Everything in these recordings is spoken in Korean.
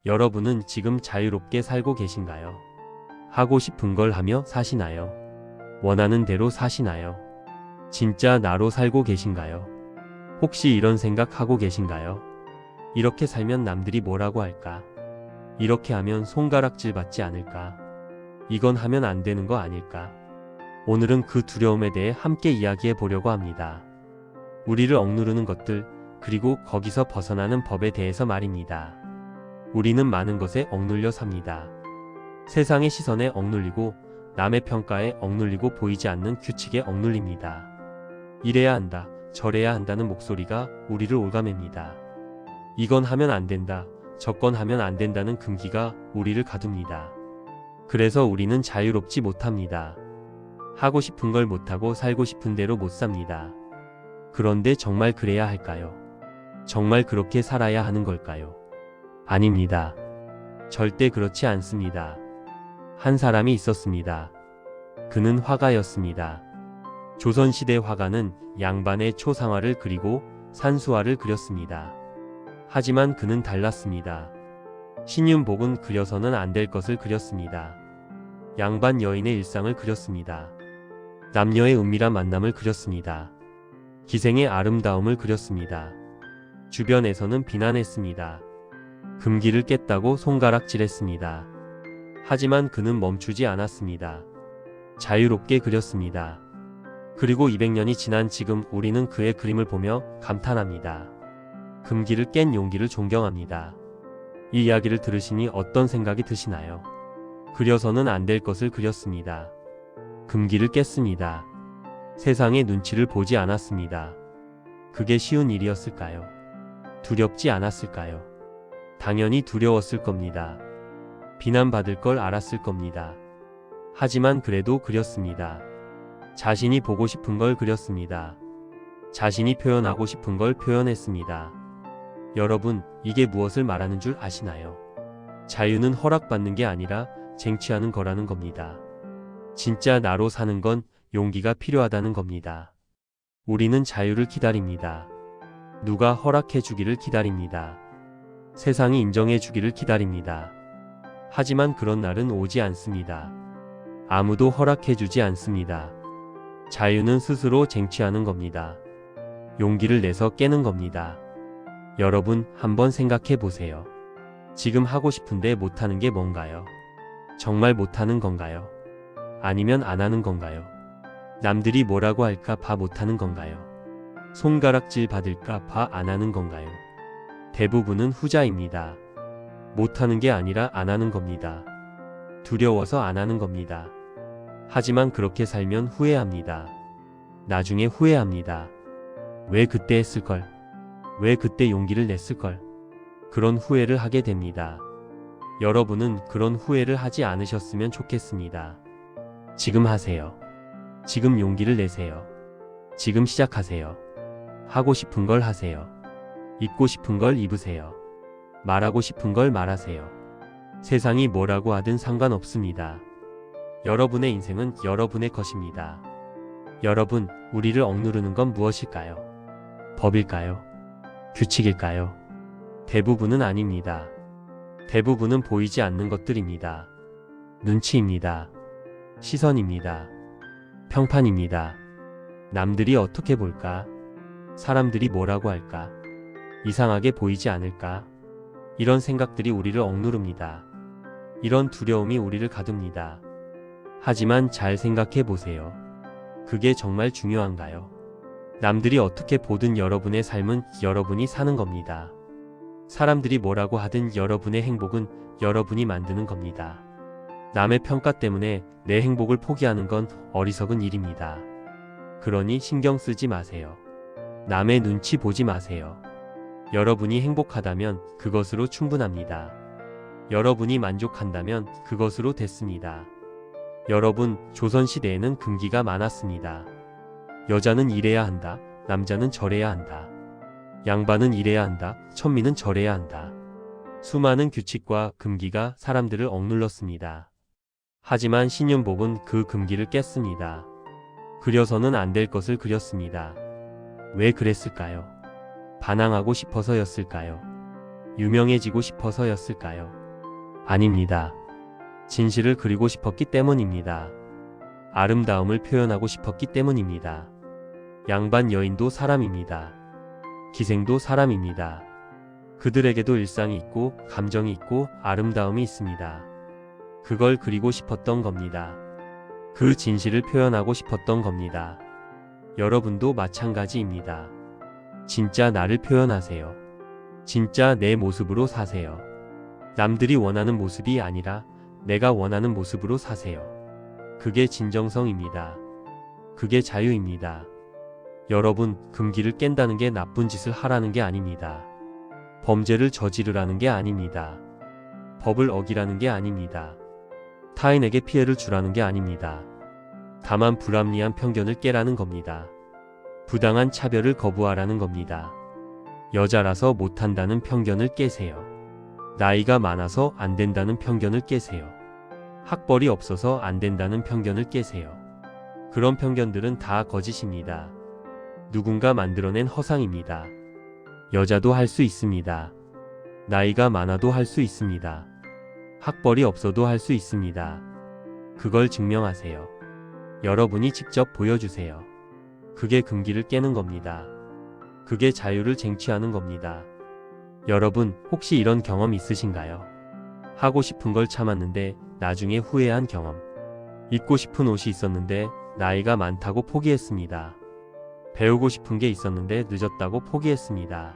여러분은 지금 자유롭게 살고 계신가요? 하고 싶은 걸 하며 사시나요? 원하는 대로 사시나요? 진짜 나로 살고 계신가요? 혹시 이런 생각하고 계신가요? 이렇게 살면 남들이 뭐라고 할까? 이렇게 하면 손가락질 받지 않을까? 이건 하면 안 되는 거 아닐까? 오늘은 그 두려움에 대해 함께 이야기해 보려고 합니다. 우리를 억누르는 것들, 그리고 거기서 벗어나는 법에 대해서 말입니다. 우리는 많은 것에 억눌려 삽니다. 세상의 시선에 억눌리고 남의 평가에 억눌리고 보이지 않는 규칙에 억눌립니다. 이래야 한다, 저래야 한다는 목소리가 우리를 올가맵니다. 이건 하면 안 된다, 저건 하면 안 된다는 금기가 우리를 가둡니다. 그래서 우리는 자유롭지 못합니다. 하고 싶은 걸 못하고 살고 싶은 대로 못 삽니다. 그런데 정말 그래야 할까요? 정말 그렇게 살아야 하는 걸까요? 아닙니다. 절대 그렇지 않습니다. 한 사람이 있었습니다. 그는 화가였습니다. 조선시대 화가는 양반의 초상화를 그리고 산수화를 그렸습니다. 하지만 그는 달랐습니다. 신윤복은 그려서는 안 될 것을 그렸습니다. 양반 여인의 일상을 그렸습니다. 남녀의 은밀한 만남을 그렸습니다. 기생의 아름다움을 그렸습니다. 주변에서는 비난했습니다. 금기를 깼다고 손가락질했습니다. 하지만 그는 멈추지 않았습니다. 자유롭게 그렸습니다. 그리고 200년이 지난 지금 우리는 그의 그림을 보며 감탄합니다. 금기를 깬 용기를 존경합니다. 이 이야기를 들으시니 어떤 생각이 드시나요? 그려서는 안 될 것을 그렸습니다. 금기를 깼습니다. 세상의 눈치를 보지 않았습니다. 그게 쉬운 일이었을까요? 두렵지 않았을까요? 당연히 두려웠을 겁니다. 비난받을 걸 알았을 겁니다. 하지만 그래도 그렸습니다. 자신이 보고 싶은 걸 그렸습니다. 자신이 표현하고 싶은 걸 표현했습니다. 여러분, 이게 무엇을 말하는 줄 아시나요? 자유는 허락받는 게 아니라 쟁취하는 거라는 겁니다. 진짜 나로 사는 건 용기가 필요하다는 겁니다. 우리는 자유를 기다립니다. 누가 허락해 주기를 기다립니다. 세상이 인정해 주기를 기다립니다. 하지만 그런 날은 오지 않습니다. 아무도 허락해 주지 않습니다. 자유는 스스로 쟁취하는 겁니다. 용기를 내서 깨는 겁니다. 여러분, 한번 생각해 보세요. 지금 하고 싶은데 못하는 게 뭔가요? 정말 못하는 건가요? 아니면 안 하는 건가요? 남들이 뭐라고 할까 봐 못하는 건가요? 손가락질 받을까 봐 안 하는 건가요? 대부분은 후자입니다. 못하는 게 아니라 안 하는 겁니다. 두려워서 안 하는 겁니다. 하지만 그렇게 살면 후회합니다. 나중에 후회합니다. 왜 그때 했을걸? 왜 그때 용기를 냈을걸? 그런 후회를 하게 됩니다. 여러분은 그런 후회를 하지 않으셨으면 좋겠습니다. 지금 하세요. 지금 용기를 내세요. 지금 시작하세요. 하고 싶은 걸 하세요. 입고 싶은 걸 입으세요. 말하고 싶은 걸 말하세요. 세상이 뭐라고 하든 상관없습니다. 여러분의 인생은 여러분의 것입니다. 여러분, 우리를 억누르는 건 무엇일까요? 법일까요? 규칙일까요? 대부분은 아닙니다. 대부분은 보이지 않는 것들입니다. 눈치입니다. 시선입니다. 평판입니다. 남들이 어떻게 볼까? 사람들이 뭐라고 할까? 이상하게 보이지 않을까? 이런 생각들이 우리를 억누릅니다. 이런 두려움이 우리를 가둡니다. 하지만 잘 생각해 보세요. 그게 정말 중요한가요? 남들이 어떻게 보든 여러분의 삶은 여러분이 사는 겁니다. 사람들이 뭐라고 하든 여러분의 행복은 여러분이 만드는 겁니다. 남의 평가 때문에 내 행복을 포기하는 건 어리석은 일입니다. 그러니 신경 쓰지 마세요. 남의 눈치 보지 마세요. 여러분이 행복하다면 그것으로 충분합니다. 여러분이 만족한다면 그것으로 됐습니다. 여러분, 조선시대에는 금기가 많았습니다. 여자는 이래야 한다, 남자는 저래야 한다. 양반은 이래야 한다, 천민은 저래야 한다. 수많은 규칙과 금기가 사람들을 억눌렀습니다. 하지만 신윤복은 그 금기를 깼습니다. 그려서는 안 될 것을 그렸습니다. 왜 그랬을까요? 반항하고 싶어서였을까요? 유명해지고 싶어서였을까요? 아닙니다. 진실을 그리고 싶었기 때문입니다. 아름다움을 표현하고 싶었기 때문입니다. 양반 여인도 사람입니다. 기생도 사람입니다. 그들에게도 일상이 있고 감정이 있고 아름다움이 있습니다. 그걸 그리고 싶었던 겁니다. 그 진실을 표현하고 싶었던 겁니다. 여러분도 마찬가지입니다. 진짜 나를 표현하세요. 진짜 내 모습으로 사세요. 남들이 원하는 모습이 아니라 내가 원하는 모습으로 사세요. 그게 진정성입니다. 그게 자유입니다. 여러분, 금기를 깬다는 게 나쁜 짓을 하라는 게 아닙니다. 범죄를 저지르라는 게 아닙니다. 법을 어기라는 게 아닙니다. 타인에게 피해를 주라는 게 아닙니다. 다만 불합리한 편견을 깨라는 겁니다. 부당한 차별을 거부하라는 겁니다. 여자라서 못한다는 편견을 깨세요. 나이가 많아서 안 된다는 편견을 깨세요. 학벌이 없어서 안 된다는 편견을 깨세요. 그런 편견들은 다 거짓입니다. 누군가 만들어낸 허상입니다. 여자도 할 수 있습니다. 나이가 많아도 할 수 있습니다. 학벌이 없어도 할 수 있습니다. 그걸 증명하세요. 여러분이 직접 보여주세요. 그게 금기를 깨는 겁니다. 그게 자유를 쟁취하는 겁니다. 여러분, 혹시 이런 경험 있으신가요? 하고 싶은 걸 참았는데 나중에 후회한 경험. 입고 싶은 옷이 있었는데 나이가 많다고 포기했습니다. 배우고 싶은 게 있었는데 늦었다고 포기했습니다.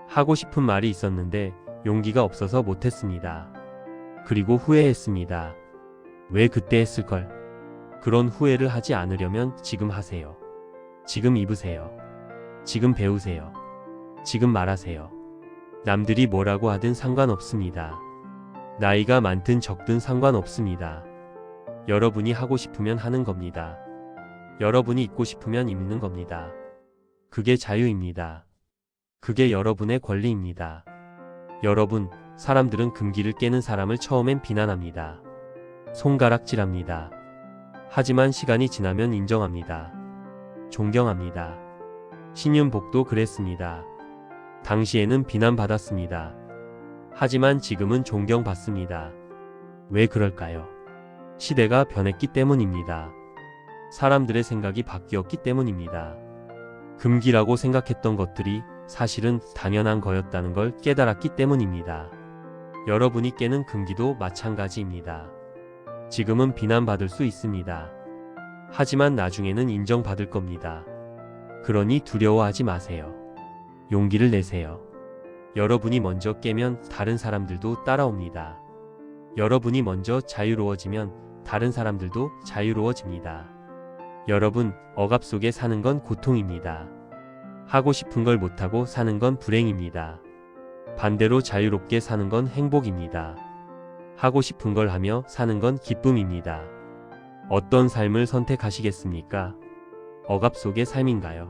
하고 싶은 말이 있었는데 용기가 없어서 못했습니다. 그리고 후회했습니다. 왜 그때 했을걸? 그런 후회를 하지 않으려면 지금 하세요. 지금 입으세요. 지금 배우세요. 지금 말하세요. 남들이 뭐라고 하든 상관없습니다. 나이가 많든 적든 상관없습니다. 여러분이 하고 싶으면 하는 겁니다. 여러분이 입고 싶으면 입는 겁니다. 그게 자유입니다. 그게 여러분의 권리입니다. 여러분, 사람들은 금기를 깨는 사람을 처음엔 비난합니다. 손가락질합니다. 하지만 시간이 지나면 인정합니다. 존경합니다. 신윤복도 그랬습니다. 당시에는 비난받았습니다. 하지만 지금은 존경받습니다. 왜 그럴까요? 시대가 변했기 때문입니다. 사람들의 생각이 바뀌었기 때문입니다. 금기라고 생각했던 것들이 사실은 당연한 거였다는 걸 깨달았기 때문입니다. 여러분이 깨는 금기도 마찬가지입니다. 지금은 비난받을 수 있습니다. 하지만 나중에는 인정받을 겁니다. 그러니 두려워하지 마세요. 용기를 내세요. 여러분이 먼저 깨면 다른 사람들도 따라옵니다. 여러분이 먼저 자유로워지면 다른 사람들도 자유로워집니다. 여러분, 억압 속에 사는 건 고통입니다. 하고 싶은 걸 못하고 사는 건 불행입니다. 반대로 자유롭게 사는 건 행복입니다. 하고 싶은 걸 하며 사는 건 기쁨입니다. 어떤 삶을 선택하시겠습니까? 억압 속의 삶인가요?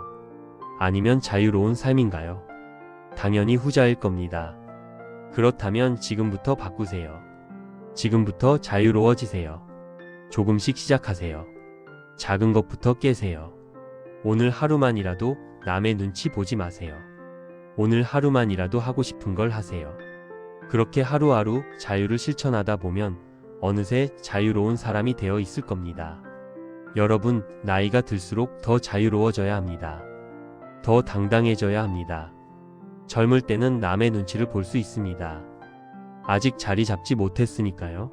아니면 자유로운 삶인가요? 당연히 후자일 겁니다. 그렇다면 지금부터 바꾸세요. 지금부터 자유로워지세요. 조금씩 시작하세요. 작은 것부터 깨세요. 오늘 하루만이라도 남의 눈치 보지 마세요. 오늘 하루만이라도 하고 싶은 걸 하세요. 그렇게 하루하루 자유를 실천하다 보면 어느새 자유로운 사람이 되어 있을 겁니다. 여러분, 나이가 들수록 더 자유로워져야 합니다. 더 당당해져야 합니다. 젊을 때는 남의 눈치를 볼 수 있습니다. 아직 자리 잡지 못했으니까요.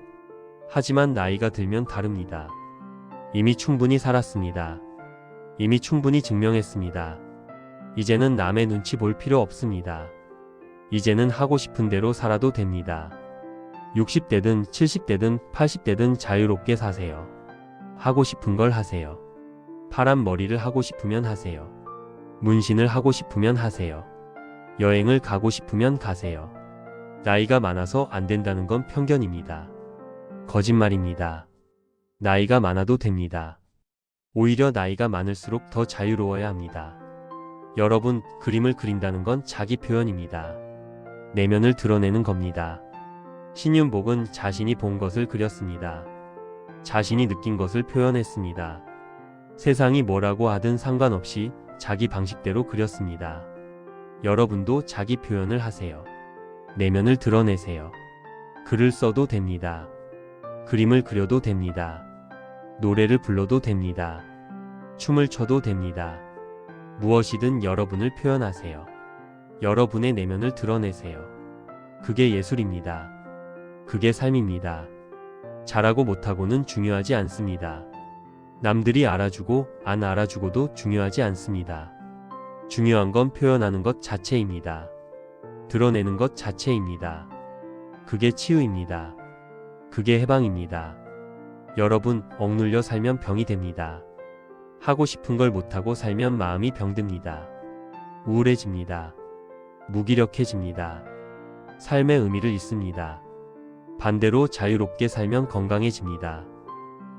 하지만 나이가 들면 다릅니다. 이미 충분히 살았습니다. 이미 충분히 증명했습니다. 이제는 남의 눈치 볼 필요 없습니다. 이제는 하고 싶은 대로 살아도 됩니다. 60대든 70대든 80대든 자유롭게 사세요. 하고 싶은 걸 하세요. 파란 머리를 하고 싶으면 하세요. 문신을 하고 싶으면 하세요. 여행을 가고 싶으면 가세요. 나이가 많아서 안 된다는 건 편견입니다. 거짓말입니다. 나이가 많아도 됩니다. 오히려 나이가 많을수록 더 자유로워야 합니다. 여러분, 그림을 그린다는 건 자기 표현입니다. 내면을 드러내는 겁니다. 신윤복은 자신이 본 것을 그렸습니다. 자신이 느낀 것을 표현했습니다. 세상이 뭐라고 하든 상관없이 자기 방식대로 그렸습니다. 여러분도 자기 표현을 하세요. 내면을 드러내세요. 글을 써도 됩니다. 그림을 그려도 됩니다. 노래를 불러도 됩니다. 춤을 춰도 됩니다. 무엇이든 여러분을 표현하세요. 여러분의 내면을 드러내세요. 그게 예술입니다. 그게 삶입니다. 잘하고 못하고는 중요하지 않습니다. 남들이 알아주고 안 알아주고도 중요하지 않습니다. 중요한 건 표현하는 것 자체입니다. 드러내는 것 자체입니다. 그게 치유입니다. 그게 해방입니다. 여러분, 억눌려 살면 병이 됩니다. 하고 싶은 걸 못하고 살면 마음이 병듭니다. 우울해집니다. 무기력해집니다. 삶의 의미를 잃습니다. 반대로 자유롭게 살면 건강해집니다.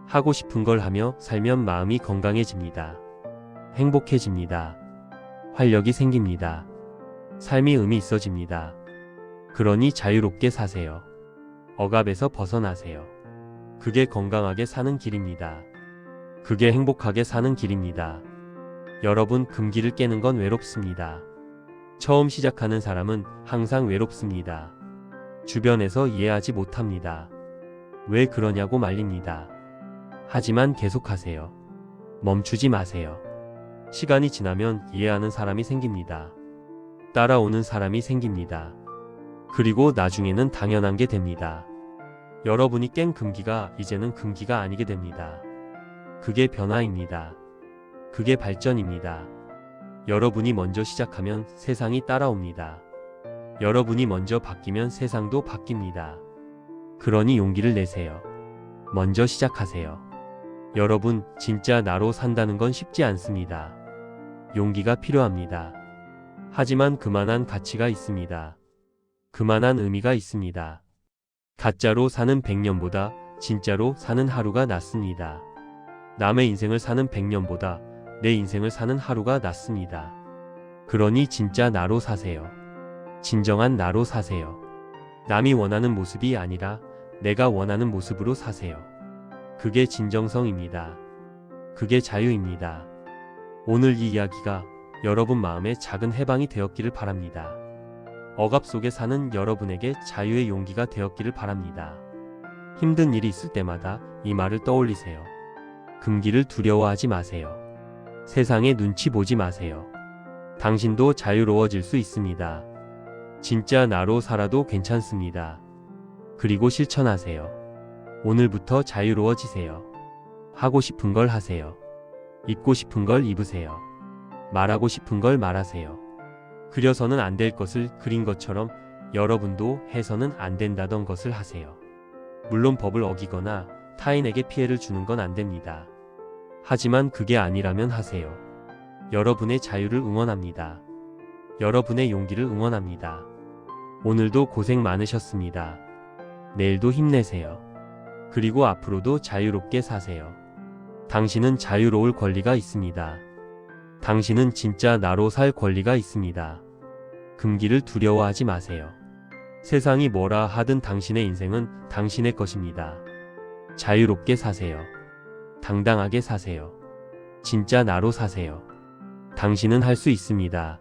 하고 싶은 걸 하며 살면 마음이 건강해집니다. 행복해집니다. 활력이 생깁니다. 삶이 의미 있어집니다. 그러니 자유롭게 사세요. 억압에서 벗어나세요. 그게 건강하게 사는 길입니다. 그게 행복하게 사는 길입니다. 여러분, 금기를 깨는 건 외롭습니다. 처음 시작하는 사람은 항상 외롭습니다. 주변에서 이해하지 못합니다. 왜 그러냐고 말립니다. 하지만 계속하세요. 멈추지 마세요. 시간이 지나면 이해하는 사람이 생깁니다. 따라오는 사람이 생깁니다. 그리고 나중에는 당연한 게 됩니다. 여러분이 깬 금기가 이제는 금기가 아니게 됩니다. 그게 변화입니다. 그게 발전입니다. 여러분이 먼저 시작하면 세상이 따라옵니다. 여러분이 먼저 바뀌면 세상도 바뀝니다. 그러니 용기를 내세요. 먼저 시작하세요. 여러분, 진짜 나로 산다는 건 쉽지 않습니다. 용기가 필요합니다. 하지만 그만한 가치가 있습니다. 그만한 의미가 있습니다. 가짜로 사는 100년보다 진짜로 사는 하루가 낫습니다. 남의 인생을 사는 100년보다 내 인생을 사는 하루가 낫습니다. 그러니 진짜 나로 사세요. 진정한 나로 사세요. 남이 원하는 모습이 아니라 내가 원하는 모습으로 사세요. 그게 진정성입니다. 그게 자유입니다. 오늘 이 이야기가 여러분 마음에 작은 해방이 되었기를 바랍니다. 억압 속에 사는 여러분에게 자유의 용기가 되었기를 바랍니다. 힘든 일이 있을 때마다 이 말을 떠올리세요. 금기를 두려워하지 마세요. 세상에 눈치 보지 마세요. 당신도 자유로워질 수 있습니다. 진짜 나로 살아도 괜찮습니다. 그리고 실천하세요. 오늘부터 자유로워지세요. 하고 싶은 걸 하세요. 입고 싶은 걸 입으세요. 말하고 싶은 걸 말하세요. 그려서는 안 될 것을 그린 것처럼 여러분도 해서는 안 된다던 것을 하세요. 물론 법을 어기거나 타인에게 피해를 주는 건 안 됩니다. 하지만 그게 아니라면 하세요. 여러분의 자유를 응원합니다. 여러분의 용기를 응원합니다. 오늘도 고생 많으셨습니다. 내일도 힘내세요. 그리고 앞으로도 자유롭게 사세요. 당신은 자유로울 권리가 있습니다. 당신은 진짜 나로 살 권리가 있습니다. 금기를 두려워하지 마세요. 세상이 뭐라 하든 당신의 인생은 당신의 것입니다. 자유롭게 사세요. 당당하게 사세요. 진짜 나로 사세요. 당신은 할 수 있습니다.